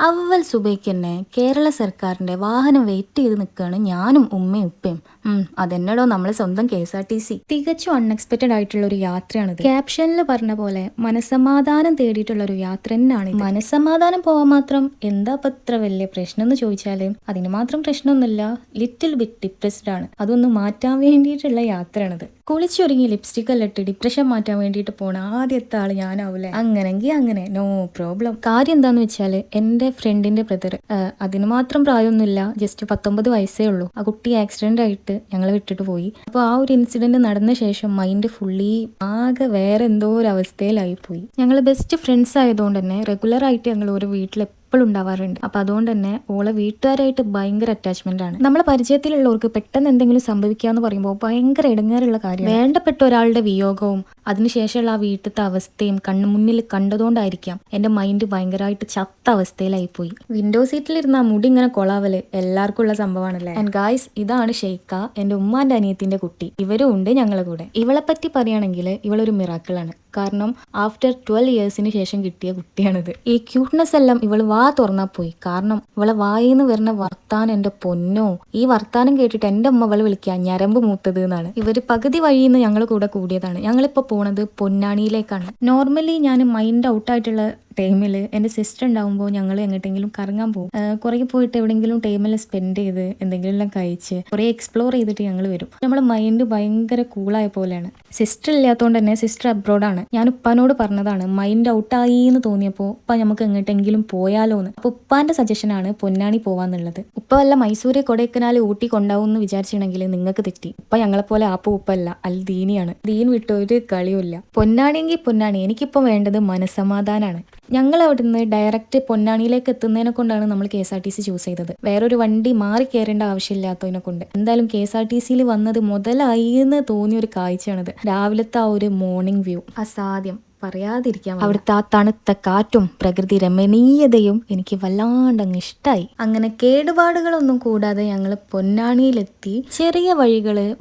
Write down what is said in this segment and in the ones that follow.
അവൽ സുബൈക്ക് തന്നെ കേരള സർക്കാരിന്റെ വാഹനം വെയിറ്റ് ചെയ്ത് നിൽക്കുകയാണ് ഞാനും ഉമ്മയും ഉപ്പയും. അതെന്നടോ നമ്മളെ സ്വന്തം KSRTC. തികച്ചും അൺഎക്സ്പെക്റ്റഡ് ആയിട്ടുള്ള ഒരു യാത്രയാണിത്. ക്യാപ്ഷനിൽ പറഞ്ഞ പോലെ മനസ്സമാധാനം തേടിയിട്ടുള്ള ഒരു യാത്ര തന്നെയാണ്. മനസ്സമാധാനം പോവാൻ മാത്രം എന്താ ഇത്ര വലിയ പ്രശ്നം എന്ന് ചോദിച്ചാല് അതിന് മാത്രം പ്രശ്നമൊന്നുമില്ല. ലിറ്റിൽ ബിറ്റ് ഡിപ്രസ്ഡ് ആണ്. അതൊന്ന് മാറ്റാൻ വേണ്ടിയിട്ടുള്ള യാത്രയാണിത്. കുളിച്ചൊരുങ്ങി ലിപ്സ്റ്റിക് എല്ലാം ഇട്ട് ഡിപ്രഷൻ മാറ്റാൻ വേണ്ടിയിട്ട് പോണ ആദ്യത്തെ ആള് ഞാനാവൂലേ? അങ്ങനെങ്കിൽ അങ്ങനെ, നോ പ്രോബ്ലം. കാര്യം എന്താന്ന് വെച്ചാല് എന്റെ ഫ്രണ്ടിന്റെ ബ്രദർ, അതിന് മാത്രം പ്രായമൊന്നുമില്ല, ജസ്റ്റ് 19 വയസ്സേ ഉള്ളൂ. ആ കുട്ടി ആക്സിഡന്റ് ആയിട്ട് ഞങ്ങൾ വിട്ടിട്ട് പോയി. അപ്പോൾ ആ ഒരു ഇൻസിഡന്റ് നടന്ന ശേഷം മൈൻഡ് ഫുള്ളി ആകെ വേറെ എന്തോ ഒരു അവസ്ഥയിലായി പോയി. ഞങ്ങൾ ബെസ്റ്റ് ഫ്രണ്ട്സ് ആയതുകൊണ്ട് തന്നെ റെഗുലർ ആയിട്ട് ഞങ്ങൾ ഒരു വീട്ടിൽ എപ്പോഴും ഉണ്ടാവാറുണ്ട്. അപ്പൊ അതുകൊണ്ട് തന്നെ ഓളെ വീട്ടുകാരായിട്ട് ഭയങ്കര അറ്റാച്ച്മെന്റ് ആണ്. നമ്മളെ പരിചയത്തിലുള്ളവർക്ക് പെട്ടെന്ന് എന്തെങ്കിലും സംഭവിക്കാന്ന് പറയുമ്പോൾ ഭയങ്കര ഇടങ്ങേറുള്ള കാര്യം. വേണ്ടപ്പെട്ട ഒരാളുടെ വിയോഗവും അതിനുശേഷമുള്ള ആ വീട്ടിലത്തെ അവസ്ഥയും മുന്നിൽ കണ്ടതുകൊണ്ടായിരിക്കാം എന്റെ മൈൻഡ് ഭയങ്കരമായിട്ട് ചത്ത അവസ്ഥയിലായി പോയി. വിൻഡോ സീറ്റിലിരുന്ന ആ മുടി ഇങ്ങനെ കൊളാവല് എല്ലാവർക്കും ഉള്ള സംഭവമാണല്ലേ. ആൻഡ് ഗായ്സ്, ഇതാണ് ഷെയ്ക്ക, എന്റെ ഉമ്മാന്റെ അനിയത്തിന്റെ കുട്ടി. ഇവരും ഉണ്ട് ഞങ്ങളെ കൂടെ. ഇവളെ പറ്റി പറയുകയാണെങ്കിൽ ഇവളൊരു മിറാക്കിളാണ്. കാരണം ആഫ്റ്റർ 12 ഇയേഴ്സിന് ശേഷം കിട്ടിയ കുട്ടിയാണിത്. ഈ ക്യൂട്ട്നെസ് എല്ലാം ഇവള് വാ തുറന്നാ പോയി. കാരണം ഇവളെ വായിന്ന് വരുന്ന വർത്താനം എന്റെ പൊന്നോ, ഈ വർത്താനം കേട്ടിട്ട് എന്റെ അമ്മ ഇവള് വിളിക്കുക ഞരമ്പ് മൂത്തത് എന്നാണ്. ഇവര് പകുതി വഴിന്ന് ഞങ്ങൾ കൂടെ കൂടിയതാണ്. ഞങ്ങളിപ്പോ പോണത് പൊന്നാനിയിലേക്കാണ്. നോർമലി ഞാൻ മൈൻഡ് ഔട്ടായിട്ടുള്ള ടൈമിൽ എൻ്റെ സിസ്റ്റർ ഉണ്ടാകുമ്പോൾ ഞങ്ങൾ എങ്ങോട്ടെങ്കിലും കറങ്ങാൻ പോകും. കുറേ പോയിട്ട് എവിടെയെങ്കിലും ടൈമിൽ സ്പെൻഡ് ചെയ്ത് എന്തെങ്കിലും എല്ലാം കഴിച്ച് കുറേ എക്സ്പ്ലോർ ചെയ്തിട്ട് ഞങ്ങൾ വരും. നമ്മുടെ മൈൻഡ് ഭയങ്കര കൂളായ പോലെയാണ്. സിസ്റ്റർ ഇല്ലാത്തതുകൊണ്ട് തന്നെ സിസ്റ്റർ അബ്രോഡാണ്. ഞാൻ ഉപ്പാനോട് പറഞ്ഞതാണ് മൈൻഡ് ഔട്ടായി എന്ന് തോന്നിയപ്പോൾ ഉപ്പ നമുക്ക് എങ്ങോട്ടെങ്കിലും പോയാലോ എന്ന്. അപ്പോൾ ഉപ്പാന്റെ സജഷനാണ് പൊന്നാനി പോവാന്നുള്ളത്. ഉപ്പ വല്ല മൈസൂര് കൊടൈക്കനാൽ ഊട്ടി കൊണ്ടാവും എന്ന് വിചാരിച്ചിട്ടുണ്ടെങ്കിൽ നിങ്ങൾക്ക് തെറ്റി. ഉപ്പ ഞങ്ങളെപ്പോലെ ആപ്പ ഉപ്പല്ല, അൽ ദീനിയാണ്. ദീൻ വിട്ട് ഒരു കളിയുമില്ല. പൊന്നാണിയെങ്കിൽ പൊന്നാണി. എനിക്കിപ്പോൾ വേണ്ടത് മനസ്സമാധാനാണ്. ഞങ്ങൾ അവിടുന്ന് ഡയറക്റ്റ് പൊന്നാനിയിലേക്ക് എത്തുന്നതിനെ കൊണ്ടാണ് നമ്മൾ KSRTC ചൂസ് ചെയ്തത്. വേറൊരു വണ്ടി മാറി കയറേണ്ട ആവശ്യമില്ലാത്തതിനെ കൊണ്ട്. എന്തായാലും KSRTCയിൽ വന്നത് മുതലായി എന്ന് തോന്നിയ ഒരു കാഴ്ചയാണിത്. രാവിലത്തെ ആ ഒരു മോർണിംഗ് വ്യൂ അസാധ്യം, പറയാതിരിക്കാം. അവിടുത്തെ ആ തണുത്ത കാറ്റും പ്രകൃതി രമണീയതയും എനിക്ക് വല്ലാണ്ടങ്ങ് ഇഷ്ടായി. അങ്ങനെ കേടുപാടുകളൊന്നും കൂടാതെ ഞങ്ങൾ പൊന്നാനിയിലെത്തി. ചെറിയ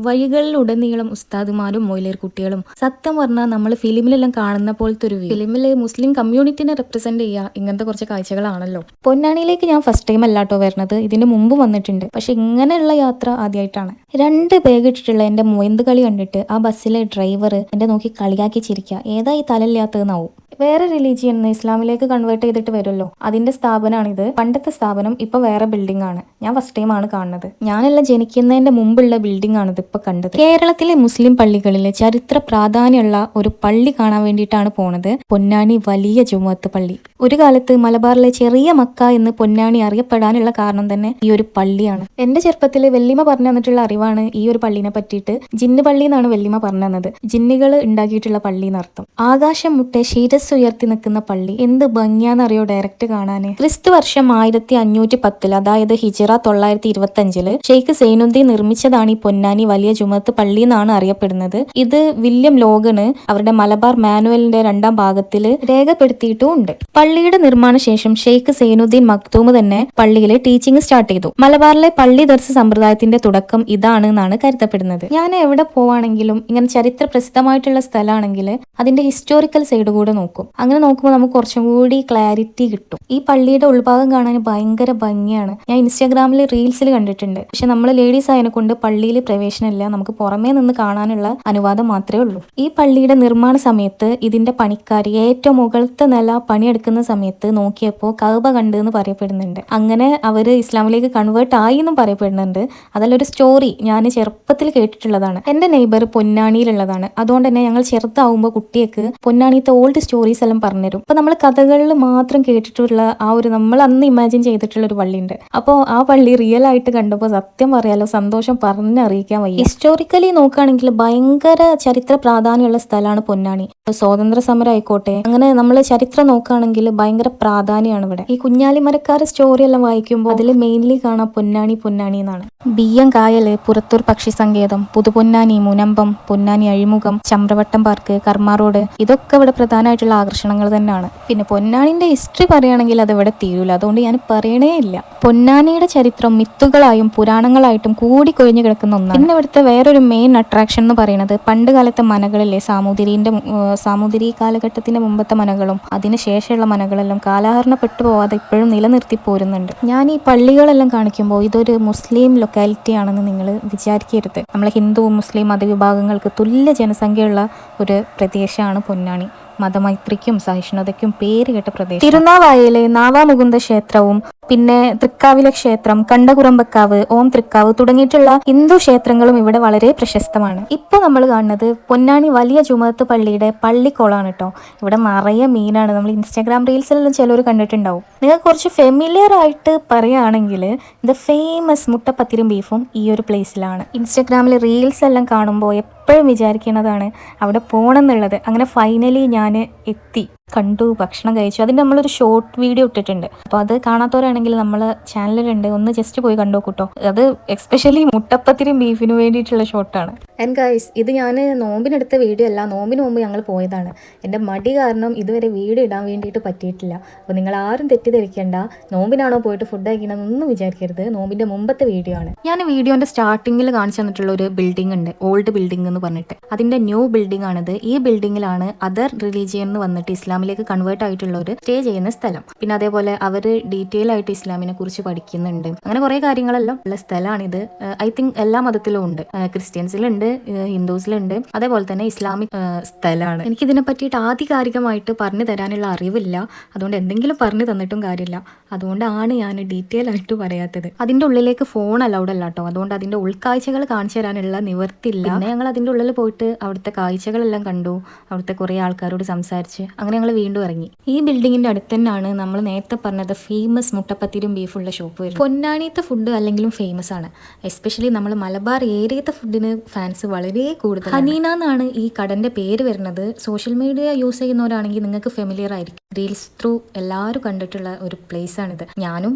വഴികളിലുടനീളം ഉസ്താദുമാരും മൊയിലേർ കുട്ടികളും. സത്യം പറഞ്ഞാൽ നമ്മൾ ഫിലിമിലെല്ലാം കാണുന്ന പോലത്തെ ഒരു ഫിലിമില് മുസ്ലിം കമ്മ്യൂണിറ്റിനെ റെപ്രസെന്റ് ചെയ്യുക ഇങ്ങനത്തെ കുറച്ച് കാഴ്ചകളാണല്ലോ. പൊന്നാനിയിലേക്ക് ഞാൻ ഫസ്റ്റ് ടൈം അല്ലാട്ടോ വരുന്നത്, ഇതിന് മുമ്പ് വന്നിട്ടുണ്ട്. പക്ഷെ ഇങ്ങനെയുള്ള യാത്ര ആദ്യമായിട്ടാണ്. 2 ബാഗ് ഇട്ടിട്ടുള്ള എന്റെ മൊയന്ത് കളി കണ്ടിട്ട് ആ ബസ്സിലെ ഡ്രൈവർ എന്റെ നോക്കി കളിയാക്കി ചിരിക്കുക. ഏതായി തലയില്ലാത്തതെന്നാവും. വേറെ റിലീജിയൻ ഇസ്ലാമിലേക്ക് കൺവേർട്ട് ചെയ്തിട്ട് വരുമല്ലോ, അതിന്റെ സ്ഥാപനമാണിത്. പണ്ടത്തെ സ്ഥാപനം ഇപ്പൊ വേറെ ബിൽഡിംഗ് ആണ്. ഞാൻ ഫസ്റ്റ് ടൈം ആണ് കാണുന്നത്. ഞാനെല്ലാം ജനിക്കുന്നതിന്റെ മുമ്പുള്ള ബിൽഡിംഗ് ആണിത് ഇപ്പൊ കണ്ടത്. കേരളത്തിലെ മുസ്ലിം പള്ളികളിലെ ചരിത്ര പ്രാധാന്യമുള്ള ഒരു പള്ളി കാണാൻ വേണ്ടിയിട്ടാണ് പോണത്. പൊന്നാനി വലിയ ജുമുഅത്ത് പള്ളി. ഒരു കാലത്ത് മലബാറിലെ ചെറിയ മക്ക എന്ന് പൊന്നാനി അറിയപ്പെടാനുള്ള കാരണം തന്നെ ഈ ഒരു പള്ളിയാണ്. എന്റെ ചെറുപ്പത്തിൽ വെല്ലിമ പറഞ്ഞു തന്നിട്ടുള്ള അറിവാണ് ഈ ഒരു പള്ളിനെ പറ്റിയിട്ട്. ജിന്ന് പള്ളി എന്നാണ് വെല്ലിമ പറഞ്ഞു തന്നത്. ജിന്നുകൾ ഉണ്ടാക്കിയിട്ടുള്ള പള്ളി എന്നർത്ഥം. ആകാശം മുട്ടെ ശിരസ് ഉയർത്തി നിൽക്കുന്ന പള്ളി എന്ത് ഭംഗിയാന്നറിയോ ഡയറക്റ്റ് കാണാന്. ക്രിസ്തു വർഷം 1510 അതായത് ഹിജറ 925 ഷെയ്ഖ് സൈനുദ്ദീൻ നിർമ്മിച്ചതാണ് ഈ പൊന്നാനി വലിയ ജുമുഅത്ത് പള്ളി എന്നാണ് അറിയപ്പെടുന്നത്. ഇത് വില്യം ലോഗണ് അവരുടെ മലബാർ മാനുവലിന്റെ 2ാം ഭാഗത്തിൽ രേഖപ്പെടുത്തിയിട്ടും ഉണ്ട്. പള്ളിയുടെ നിർമ്മാണ ശേഷം ഷെയ്ഖ് സൈനുദ്ദീൻ മക്തൂം തന്നെ പള്ളിയിലെ ടീച്ചിങ് സ്റ്റാർട്ട് ചെയ്തു. മലബാറിലെ പള്ളി ദർസ് സമ്പ്രദായത്തിന്റെ തുടക്കം ഇതാണ് എന്നാണ് കരുതപ്പെടുന്നത്. ഞാൻ എവിടെ പോവാണെങ്കിലും ഇങ്ങനെ ചരിത്ര പ്രസിദ്ധമായിട്ടുള്ള സ്ഥലമാണെങ്കിൽ അതിന്റെ ഹിസ്റ്റോറിക്കൽ സൈഡ് കൂടെ നോക്കും. അങ്ങനെ നോക്കുമ്പോൾ നമുക്ക് കുറച്ചും കൂടി ക്ലാരിറ്റി കിട്ടും. ഈ പള്ളിയുടെ ഉൾഭാഗം കാണാൻ ഭയങ്കര ഭംഗിയാണ്. ഞാൻ ഇൻസ്റ്റാഗ്രാമിൽ റീൽസിൽ കണ്ടിട്ടുണ്ട്. പക്ഷെ നമ്മൾ ലേഡീസ് ആയതിനെ കൊണ്ട് പള്ളിയിൽ പ്രവേശനമില്ല. നമുക്ക് പുറമേ നിന്ന് കാണാനുള്ള അനുവാദം മാത്രമേ ഉള്ളൂ. ഈ പള്ളിയുടെ നിർമ്മാണ സമയത്ത് ഇതിന്റെ പണിക്കാർ ഏറ്റവും മുകളിലത്തെ നില പണിയെടുക്കുന്ന സമയത്ത് നോക്കിയപ്പോൾ കഅബ കണ്ട് എന്ന് പറയപ്പെടുന്നുണ്ട്. അങ്ങനെ അവര് ഇസ്ലാമിലേക്ക് കൺവേർട്ട് ആയി എന്നും പറയപ്പെടുന്നുണ്ട്. അതിലൊരു സ്റ്റോറി ഞാൻ ചെറുപ്പത്തിൽ കേട്ടിട്ടുള്ളതാണ്. എന്റെ നെയ്ബർ പൊന്നാനിയിലുള്ളതാണ്. അതുകൊണ്ട് തന്നെ ഞങ്ങൾ ചെറുതാവുമ്പോൾ കുട്ടിയൊക്കെ പൊന്നാനിത്തെ ഓൾഡ് സ്റ്റോറീസ് എല്ലാം പറഞ്ഞുതരും. അപ്പൊ നമ്മൾ കഥകളിൽ മാത്രം കേട്ടിട്ടുള്ള ആ ഒരു നമ്മൾ അന്ന് ഇമാജിൻ ചെയ്തിട്ടുള്ള ഒരു പള്ളിയുണ്ട്. അപ്പോൾ ആ പള്ളി റിയൽ ആയിട്ട് കണ്ടപ്പോൾ സത്യം പറയാലോ സന്തോഷം പറഞ്ഞറിയിക്കാൻ വയ്യ. ഹിസ്റ്റോറിക്കലി നോക്കുകയാണെങ്കിൽ ഭയങ്കര ചരിത്ര പ്രാധാന്യമുള്ള സ്ഥലമാണ് പൊന്നാനി. സ്വാതന്ത്ര്യ സമരം ആയിക്കോട്ടെ, അങ്ങനെ നമ്മൾ ചരിത്രം നോക്കുകയാണെങ്കിൽ ഭയങ്കര പ്രാധാന്യമാണ് ഇവിടെ. ഈ കുഞ്ഞാലിമരക്കാരെ സ്റ്റോറി എല്ലാം വായിക്കുമ്പോൾ അതിൽ മെയിൻലി കാണാം പൊന്നാനി എന്നാണ്. ബിയ്യം കായല്, പുറത്തൂർ പക്ഷി സങ്കേതം, പുതുപൊന്നാനി, മുനമ്പം, പൊന്നാനി അഴിമുഖം, ചമ്രവട്ടം പാർക്ക്, കർമ്മ റോഡ്, ഇതൊക്കെ ഇവിടെ പ്രധാനമായിട്ടുള്ള ആകർഷണങ്ങൾ തന്നെയാണ്. പിന്നെ പൊന്നാനിന്റെ ഹിസ്റ്ററി പറയുകയാണെങ്കിൽ അത് ഇവിടെ തീരൂല, അതുകൊണ്ട് ഞാൻ പറയണേ ഇല്ല. പൊന്നാനിയുടെ ചരിത്രം മിത്തുകളായും പുരാണങ്ങളായിട്ടും കൂടി കൊഴിഞ്ഞു കിടക്കുന്ന ഒന്നാണ്. പിന്നെ ഇവിടുത്തെ വേറൊരു മെയിൻ അട്രാക്ഷൻ എന്ന് പറയുന്നത് പണ്ട് കാലത്തെ മനകളിലെ സാമൂതിരി കാലഘട്ടത്തിന്റെ മുമ്പത്തെ മനകളും അതിനുശേഷമുള്ള മനകളെല്ലാം കാലഹരണപ്പെട്ടു പോവാതെ ഇപ്പോഴും നിലനിർത്തി പോരുന്നുണ്ട്. ഞാൻ ഈ പള്ളികളെല്ലാം കാണിക്കുമ്പോൾ ഇതൊരു മുസ്ലിം ലൊക്കാലിറ്റി ആണെന്ന് നിങ്ങൾ വിചാരിക്കരുത്. നമ്മളെ ഹിന്ദു മുസ്ലിം മതവിഭാഗങ്ങൾക്ക് തുല്യ ജനസംഖ്യയുള്ള ഒരു പ്രദേശമാണ് പൊന്നാനി. മതമൈത്രിക്കും സഹിഷ്ണുതയ്ക്കും പേരുകേട്ട പ്രദേശം. തിരുനാവായയിലെ നാവാമുകുന്ദ ക്ഷേത്രവും പിന്നെ തൃക്കാവിലെ ക്ഷേത്രം, കണ്ടകുറമ്പക്കാവ്, ഓം തൃക്കാവ് തുടങ്ങിയിട്ടുള്ള ഹിന്ദു ക്ഷേത്രങ്ങളും ഇവിടെ വളരെ പ്രശസ്തമാണ്. ഇപ്പോൾ നമ്മൾ കാണുന്നത് പൊന്നാനി വലിയ ജുമഅത്ത് പള്ളിയുടെ പള്ളിക്കോളാണ് കേട്ടോ. ഇവിടെ നിറയെ മീനാണ്. നമ്മൾ ഇൻസ്റ്റാഗ്രാം റീൽസിലെല്ലാം ചിലർ കണ്ടിട്ടുണ്ടാവും. നിങ്ങൾക്ക് കുറച്ച് ഫെമിലിയർ ആയിട്ട് പറയുകയാണെങ്കിൽ ദ ഫേമസ് മുട്ടപ്പത്തിരും ബീഫും ഈ ഒരു പ്ലേസിലാണ്. ഇൻസ്റ്റാഗ്രാമിൽ റീൽസ് എല്ലാം കാണുമ്പോൾ എപ്പോഴും വിചാരിക്കുന്നതാണ് അവിടെ പോകണം എന്നുള്ളത്. അങ്ങനെ ഫൈനലി ഞാൻ എത്തി, കണ്ടു, ഭക്ഷണം കഴിച്ചു. അതിൻ്റെ നമ്മളൊരു ഷോർട്ട് വീഡിയോ ഇട്ടിട്ടുണ്ട്. അപ്പോൾ അത് കാണാത്തവരാണെങ്കിൽ നമ്മൾ ചാനലിലുണ്ട്, ഒന്ന് ജസ്റ്റ് പോയി കണ്ടു നോക്കൂട്ടോ. അത് എക്സ്പെഷ്യലി മുട്ടപ്പത്തിരും ബീഫിന് വേണ്ടിയിട്ടുള്ള ഷോർട്ടാണ്. ആൻഡ് ഗൈസ്, ഇത് ഞാൻ നോമ്പിനെടുത്ത വീഡിയോ അല്ല, നോമ്പിന് മുമ്പ് ഞങ്ങൾ പോയതാണ്. എൻ്റെ മടി കാരണം ഇതുവരെ വീഡിയോ ഇടാൻ വേണ്ടിയിട്ട് പറ്റിയിട്ടില്ല. അപ്പോൾ നിങ്ങൾ ആരും തെറ്റിദ്ധരിക്കേണ്ട, നോമ്പിനാണോ പോയിട്ട് ഫുഡ് കഴിക്കണമെന്നൊന്നും വിചാരിക്കരുത്. നോമ്പിൻ്റെ മുമ്പത്തെ വീഡിയോ ആണ്. ഞാൻ വീഡിയോൻ്റെ സ്റ്റാർട്ടിങ്ങിൽ കാണിച്ചു തന്നിട്ടുള്ള ഒരു ബിൽഡിംഗ് ഉണ്ട്, ഓൾഡ് ബിൽഡിംഗ് എന്ന് പറഞ്ഞിട്ട്. അതിൻ്റെ ന്യൂ ബിൽഡിംഗ് ആണിത്. ഈ ബിൽഡിങ്ങിലാണ് അതർ റിലീജിയൻ എന്ന് വന്നിട്ട് ഇസ്ലാമിലേക്ക് കൺവേർട്ട് ആയിട്ടുള്ളവർ സ്റ്റേ ചെയ്യുന്ന സ്ഥലം. പിന്നെ അതേപോലെ അവർ ഡീറ്റെയിൽ ആയിട്ട് ഇസ്ലാമിനെ കുറിച്ച് പഠിക്കുന്നുണ്ട്. അങ്ങനെ കുറേ കാര്യങ്ങളെല്ലാം ഉള്ള സ്ഥലമാണിത്. ഐ തിങ്ക് എല്ലാ മതത്തിലും ഉണ്ട്, ക്രിസ്ത്യൻസിലുണ്ട്, ഹിന്ദുസിലുണ്ട്, അതേപോലെ തന്നെ ഇസ്ലാമിക് സ്ഥലമാണ്. എനിക്കിതിനെ പറ്റിയിട്ട് ആധികാരികമായിട്ട് പറഞ്ഞു തരാനുള്ള അറിവില്ല, അതുകൊണ്ട് എന്തെങ്കിലും പറഞ്ഞു തന്നിട്ടും കാര്യമില്ല. അതുകൊണ്ടാണ് ഞാൻ ഡീറ്റെയിൽ ആയിട്ട് പറയാത്തത്. അതിൻ്റെ ഉള്ളിലേക്ക് ഫോൺ അലൗഡ് അല്ല കേട്ടോ, അതുകൊണ്ട് അതിൻ്റെ ഉൾക്കാഴ്ചകൾ കാണിച്ചു തരാനുള്ള നിവർത്തില്ല. പിന്നെ ഞങ്ങൾ അതിൻ്റെ ഉള്ളിൽ പോയിട്ട് അവിടുത്തെ കാഴ്ചകളെല്ലാം കണ്ടു, അവിടുത്തെ കുറേ ആൾക്കാരോട് സംസാരിച്ച് അങ്ങനെ ഞങ്ങൾ വീണ്ടും ഇറങ്ങി. ഈ ബിൽഡിങ്ങിൻ്റെ അടുത്ത് തന്നെയാണ് നമ്മൾ നേരത്തെ പറഞ്ഞത് ഫേമസ് മുട്ടപ്പത്തിരും ബീഫുള്ള ഷോപ്പ് വരുന്നത്. പൊന്നാനിത്തെ ഫുഡ് അല്ലെങ്കിലും ഫേമസ് ആണ്, എസ്പെഷ്യലി നമ്മൾ മലബാർ ഏരിയത്തെ ഫുഡിന് ഫാൻസ് വളരെ കൂടുതൽ. ഹനീന എന്നാണ് ഈ കടൻ്റെ പേര് വരുന്നത്. സോഷ്യൽ മീഡിയ യൂസ് ചെയ്യുന്നവരാണെങ്കിൽ നിങ്ങൾക്ക് ഫെമിലിയർ ആയിരിക്കും. റീൽസ് ത്രൂ എല്ലാവരും കണ്ടിട്ടുള്ള ഒരു പ്ലേസ് ആണിത്. ഞാനും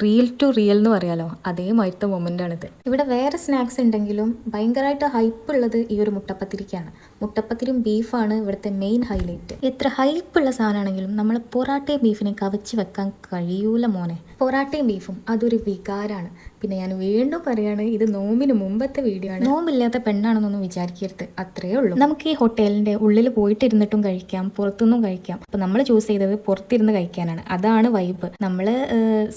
റിയൽ ടു റിയൽ എന്ന് പറയാലോ, അതേമാതിരത്തെ മൊമെൻ്റ് ആണിത്. ഇവിടെ വേറെ സ്നാക്സ് ഉണ്ടെങ്കിലും ഭയങ്കരമായിട്ട് ഹൈപ്പ് ഉള്ളത് ഈ ഒരു മുട്ടപ്പത്തിരിക്കാണ്. മുട്ടപ്പത്തിരും ബീഫാണ് ഇവിടുത്തെ മെയിൻ ഹൈലൈറ്റ്. എത്ര ഹൈപ്പുള്ള സാധനമാണെങ്കിലും നമ്മൾ പൊറാട്ടയും ബീഫിനെ കവച്ച് വെക്കാൻ കഴിയൂല മോനെ. പൊറാട്ടയും ബീഫും അതൊരു വികാരമാണ്. പിന്നെ ഞാൻ വീണ്ടും പറയാണ്, ഇത് നോമ്പിന് മുമ്പത്തെ വീഡിയോ ആണ്. നോമ്പില്ലാത്ത പെണ്ണാണെന്നൊന്നും വിചാരിക്കരുത്, അത്രേ ഉള്ളൂ. നമുക്ക് ഈ ഹോട്ടലിൻ്റെ ഉള്ളിൽ പോയിട്ടിരുന്നിട്ടും കഴിക്കാം, പുറത്തുനിന്നും കഴിക്കാം. അപ്പോൾ നമ്മൾ ചൂസ് ചെയ്തത് പുറത്തിരുന്ന് കഴിക്കാനാണ്. അതാണ് വൈബ്. നമ്മൾ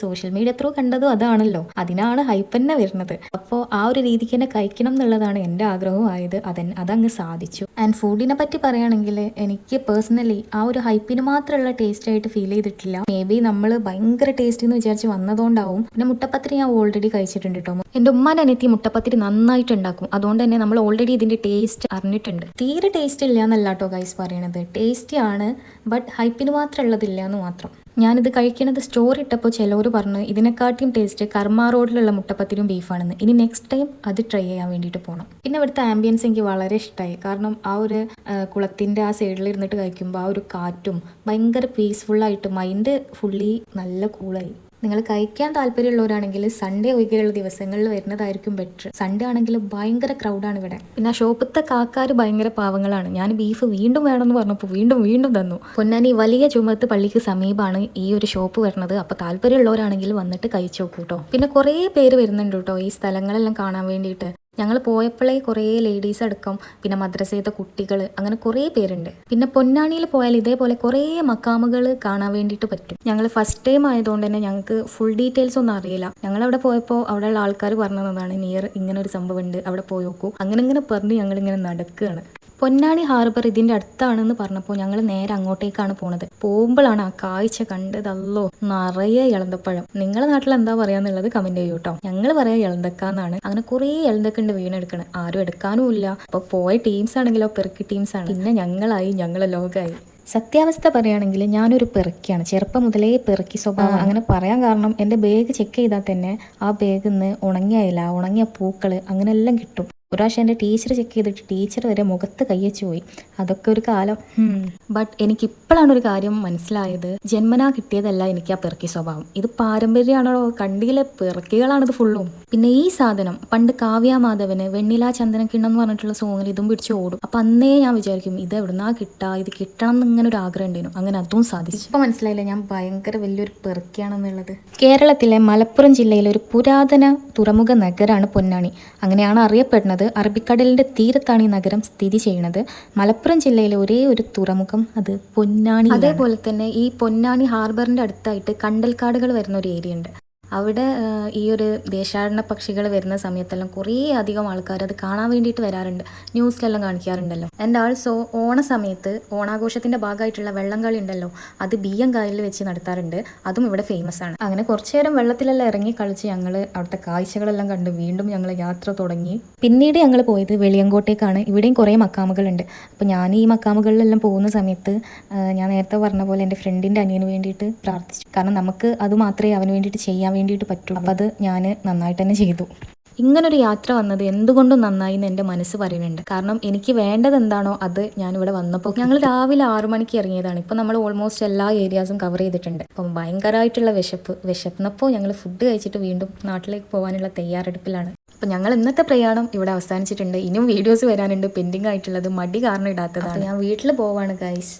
സോഷ്യൽ മീഡിയ ത്രൂ കണ്ടതും അതാണല്ലോ, അതിനാണ് ഹൈപ്പ് തന്നെ വരുന്നത്. അപ്പോൾ ആ ഒരു രീതിക്ക് തന്നെ കഴിക്കണം എന്നുള്ളതാണ് എൻ്റെ ആഗ്രഹവും ആയത്. അതങ്ങ് സാധിച്ചു. ആൻഡ് ഫുഡിനെ പറ്റി പറയുകയാണെങ്കിൽ എനിക്ക് പേഴ്സണലി ആ ഒരു ഹൈപ്പിന് മാത്രമുള്ള ടേസ്റ്റ് ആയിട്ട് ഫീൽ ചെയ്തിട്ടില്ല. മേ ബി നമ്മൾ ഭയങ്കര ടേസ്റ്റ് എന്ന് വിചാരിച്ച് വന്നതുകൊണ്ടാവും. പിന്നെ മുട്ടപ്പത്തിരി ഞാൻ ഓൾറെഡി കഴിച്ചിട്ടുണ്ട് കേട്ടോ. എൻ്റെ ഉമ്മാൻ്റെ അനിയത്തി മുട്ടപ്പത്തിരി നന്നായിട്ട് ഉണ്ടാക്കും, അതുകൊണ്ട് തന്നെ നമ്മൾ ഓൾറെഡി ഇതിൻ്റെ ടേസ്റ്റ് അറിഞ്ഞിട്ടുണ്ട്. തീരെ ടേസ്റ്റ് ഇല്ല എന്നല്ല കേട്ടോ ഗൈസ് പറയണത്, ടേസ്റ്റി ആണ്, ബട്ട് ഹൈപ്പിന് മാത്രം ഉള്ളതില്ല എന്ന് മാത്രം. ഞാനിത് കഴിക്കണത് സ്റ്റോറി ഇട്ടപ്പോൾ ചിലവർ പറഞ്ഞു ഇതിനെക്കാട്ടിയും ടേസ്റ്റ് കർമ്മ റോഡിലുള്ള മുട്ടപ്പത്തിരും ബീഫാണെന്ന്. ഇനി നെക്സ്റ്റ് ടൈം അത് ട്രൈ ചെയ്യാൻ വേണ്ടിയിട്ട് പോകണം. പിന്നെ ഇവിടുത്തെ ആംബിയൻസ് എനിക്ക് വളരെ ഇഷ്ടമായി. കാരണം ആ ഒരു കുളത്തിൻ്റെ ആ സൈഡിൽ ഇരുന്നിട്ട് കഴിക്കുമ്പോൾ ആ ഒരു കാറ്റും ഭയങ്കര പീസ്ഫുള്ളായിട്ട് മൈൻഡ് ഫുള്ളി നല്ല കൂളായി. നിങ്ങൾ കഴിക്കാൻ താല്പര്യമുള്ളവരാണെങ്കിൽ സൺഡേ ഒഴികെയുള്ള ദിവസങ്ങളിൽ വരുന്നതായിരിക്കും ബെറ്റർ. സൺഡേ ആണെങ്കിൽ ഭയങ്കര ക്രൗഡാണ് ഇവിടെ. പിന്നെ ആ ഷോപ്പിലത്തെ കാക്കാർ ഭയങ്കര പാവങ്ങളാണ്. ഞാൻ ബീഫ് വീണ്ടും വേണമെന്ന് പറഞ്ഞപ്പോൾ വീണ്ടും തന്നു. പൊന്നാനി വലിയ ജുമഅത്ത് പള്ളിക്ക് സമീപമാണ് ഈ ഒരു ഷോപ്പ് വരുന്നത്. അപ്പോൾ താല്പര്യമുള്ളവരാണെങ്കിൽ വന്നിട്ട് കഴിച്ചു നോക്കൂ കേട്ടോ. പിന്നെ കുറേ പേര് വരുന്നുണ്ട് കേട്ടോ ഈ സ്ഥലങ്ങളെല്ലാം കാണാൻ വേണ്ടിയിട്ട്. ഞങ്ങൾ പോയപ്പോഴേ കുറേ ലേഡീസ് അടക്കം, പിന്നെ മദ്രസയിലത്തെ കുട്ടികൾ, അങ്ങനെ കുറേ പേരുണ്ട്. പിന്നെ പൊന്നാനിയിൽ പോയാൽ ഇതേപോലെ കുറേ മക്കാമുകൾ കാണാൻ വേണ്ടിയിട്ട് പറ്റും. ഞങ്ങൾ ഫസ്റ്റ് ടൈം ആയതുകൊണ്ട് തന്നെ ഞങ്ങൾക്ക് ഫുൾ ഡീറ്റെയിൽസ് ഒന്നും അറിയില്ല. ഞങ്ങളവിടെ പോയപ്പോൾ അവിടെയുള്ള ആൾക്കാർ പറഞ്ഞു തന്നതാണ്, നിയർ ഇങ്ങനെ ഒരു സംഭവം ഉണ്ട്, അവിടെ പോയി നോക്കൂ. അങ്ങനെ പറഞ്ഞ് ഞങ്ങളിങ്ങനെ നടക്കുകയാണ്. പൊന്നാനി ഹാർബർ ഇതിൻ്റെ അടുത്താണെന്ന് പറഞ്ഞപ്പോൾ ഞങ്ങൾ നേരെ അങ്ങോട്ടേക്കാണ് പോണത്. പോകുമ്പോഴാണ് ആ കാഴ്ച കണ്ടത്. അല്ലോ, നിറയെ ഇളന്തപ്പഴം. നിങ്ങളുടെ നാട്ടിൽ എന്താ പറയാന്നുള്ളത് കമന്റ് ചെയ്യൂ കേട്ടോ. ഞങ്ങൾ പറയാ ഇളന്തക്കാന്നാണ്. അങ്ങനെ കുറേ ഇളന്തക്കുണ്ട് വീണെടുക്കണം, ആരും എടുക്കാനും ഇല്ല. അപ്പോൾ പോയ ടീംസ് ആണെങ്കിലോ പെറുക്കി ടീംസാണ്. പിന്നെ ഞങ്ങളെ ലോകമായി. സത്യാവസ്ഥ പറയുകയാണെങ്കിൽ ഞാനൊരു പെറുക്കിയാണ്, ചെറുപ്പം മുതലേ പെറുക്കി സ്വഭാവം. അങ്ങനെ പറയാൻ കാരണം എൻ്റെ ബാഗ് ചെക്ക് ചെയ്താൽ തന്നെ ആ ബാഗിൽ നിന്ന് ഉണങ്ങിയ ഇല, ഉണങ്ങിയ പൂക്കൾ അങ്ങനെ എല്ലാം കിട്ടും. ഒരു പ്രാവശ്യം എൻ്റെ ടീച്ചർ ചെക്ക് ചെയ്തിട്ട് ടീച്ചർ വരെ മുഖത്ത് കയ്യച്ചു പോയി. അതൊക്കെ ഒരു കാലം. ബട്ട് എനിക്കിപ്പോഴാണ് ഒരു കാര്യം മനസ്സിലായത്, ജന്മനാ കിട്ടിയതല്ല എനിക്ക് ആ പെറുക്കി സ്വഭാവം. ഇത് പാരമ്പര്യമാണോ, കണ്ടിയിലെ പെറുക്കികളാണിത് ഫുള്ളും. പിന്നെ ഈ സാധനം പണ്ട് കാവ്യാമാധവന് വെണ്ണില ചന്ദനക്കിണ്ണം എന്ന് പറഞ്ഞിട്ടുള്ള സോങ്ങിൽ ഇതും പിടിച്ച് ഓടും. അപ്പം അന്നേ ഞാൻ വിചാരിക്കും ഇത് എവിടുന്നാ കിട്ടുക, ഇത് കിട്ടണം എന്ന് ഇങ്ങനെ ഒരു ആഗ്രഹം ഉണ്ടായിരുന്നു. അങ്ങനെ അതും സാധിച്ചു. ഇപ്പം മനസ്സിലായില്ല ഞാൻ ഭയങ്കര വലിയൊരു പെറുക്കിയാണെന്നുള്ളത്. കേരളത്തിലെ മലപ്പുറം ജില്ലയിലെ ഒരു പുരാതന തുറമുഖ നഗരമാണ് പൊന്നാനി. അങ്ങനെയാണ് അറിയപ്പെടുന്നത്. അറബിക്കടലിന്റെ തീരത്താണ് ഈ നഗരം സ്ഥിതി ചെയ്യുന്നത്. മലപ്പുറം ജില്ലയിലെ ഒരേ ഒരു തുറമുഖം അത് പൊന്നാനി. അതേപോലെ തന്നെ ഈ പൊന്നാനി ഹാർബറിന്റെ അടുത്തായിട്ട് കണ്ടൽക്കാടുകൾ വരുന്ന ഒരു ഏരിയ ഉണ്ട്. അവിടെ ഈ ഒരു ദേശാടന പക്ഷികൾ വരുന്ന സമയത്തെല്ലാം കുറേ അധികം ആൾക്കാർ അത് കാണാൻ വേണ്ടിയിട്ട് വരാറുണ്ട്. ന്യൂസിലെല്ലാം കാണിക്കാറുണ്ടല്ലോ. ആൻഡ് ആൾസോ ഓണ സമയത്ത് ഓണാഘോഷത്തിൻ്റെ ഭാഗമായിട്ടുള്ള വെള്ളംകളി ഉണ്ടല്ലോ, അത് ബിയ്യങ്കായലിൽ വെച്ച് നടത്താറുണ്ട്. അതും ഇവിടെ ഫേമസ് ആണ്. അങ്ങനെ കുറച്ചു നേരം വെള്ളത്തിലെല്ലാം ഇറങ്ങി കളിച്ച് ഞങ്ങൾ അവിടുത്തെ കാഴ്ചകളെല്ലാം കണ്ട് വീണ്ടും ഞങ്ങൾ യാത്ര തുടങ്ങി. പിന്നീട് ഞങ്ങൾ പോയത് വെളിയങ്കോട്ടേക്കാണ്. ഇവിടെയും കുറേ മക്കാമുകളുണ്ട്. അപ്പോൾ ഞാൻ ഈ മക്കാമുകളിലെല്ലാം പോകുന്ന സമയത്ത് ഞാൻ നേരത്തെ പറഞ്ഞ പോലെ എൻ്റെ ഫ്രണ്ടിൻ്റെ അനിയന് വേണ്ടിയിട്ട് പ്രാർത്ഥിച്ചു. കാരണം നമുക്ക് അത് മാത്രമേ അവന് വേണ്ടിയിട്ട് ചെയ്യാൻ വേണ്ടിയിട്ട് പറ്റുള്ളൂ. അപ്പം അത് ഞാൻ നന്നായിട്ട് തന്നെ ചെയ്തു. ഇങ്ങനൊരു യാത്ര വന്നത് എന്തുകൊണ്ടും നന്നായി എന്ന് എൻ്റെ മനസ്സ് പറയുന്നുണ്ട്. കാരണം എനിക്ക് വേണ്ടത് എന്താണോ അത് ഞാനിവിടെ വന്നപ്പോൾ, ഞങ്ങൾ രാവിലെ 6 മണിക്ക് ഇറങ്ങിയതാണ്. ഇപ്പം നമ്മൾ ഓൾമോസ്റ്റ് എല്ലാ ഏരിയാസും കവർ ചെയ്തിട്ടുണ്ട്. അപ്പം ഭയങ്കരമായിട്ടുള്ള വിശപ്പപ്പോൾ ഞങ്ങൾ ഫുഡ് കഴിച്ചിട്ട് വീണ്ടും നാട്ടിലേക്ക് പോകാനുള്ള തയ്യാറെടുപ്പിലാണ്. അപ്പം ഞങ്ങൾ ഇന്നത്തെ പ്രയാണം ഇവിടെ അവസാനിച്ചിട്ടുണ്ട്. ഇനിയും വീഡിയോസ് വരാനുണ്ട് പെൻഡിങ് ആയിട്ടുള്ളത്, മടി കാരണം ഇടാത്തതാണ്. ഞാൻ വീട്ടിൽ പോവാണ് ഗൈസ്.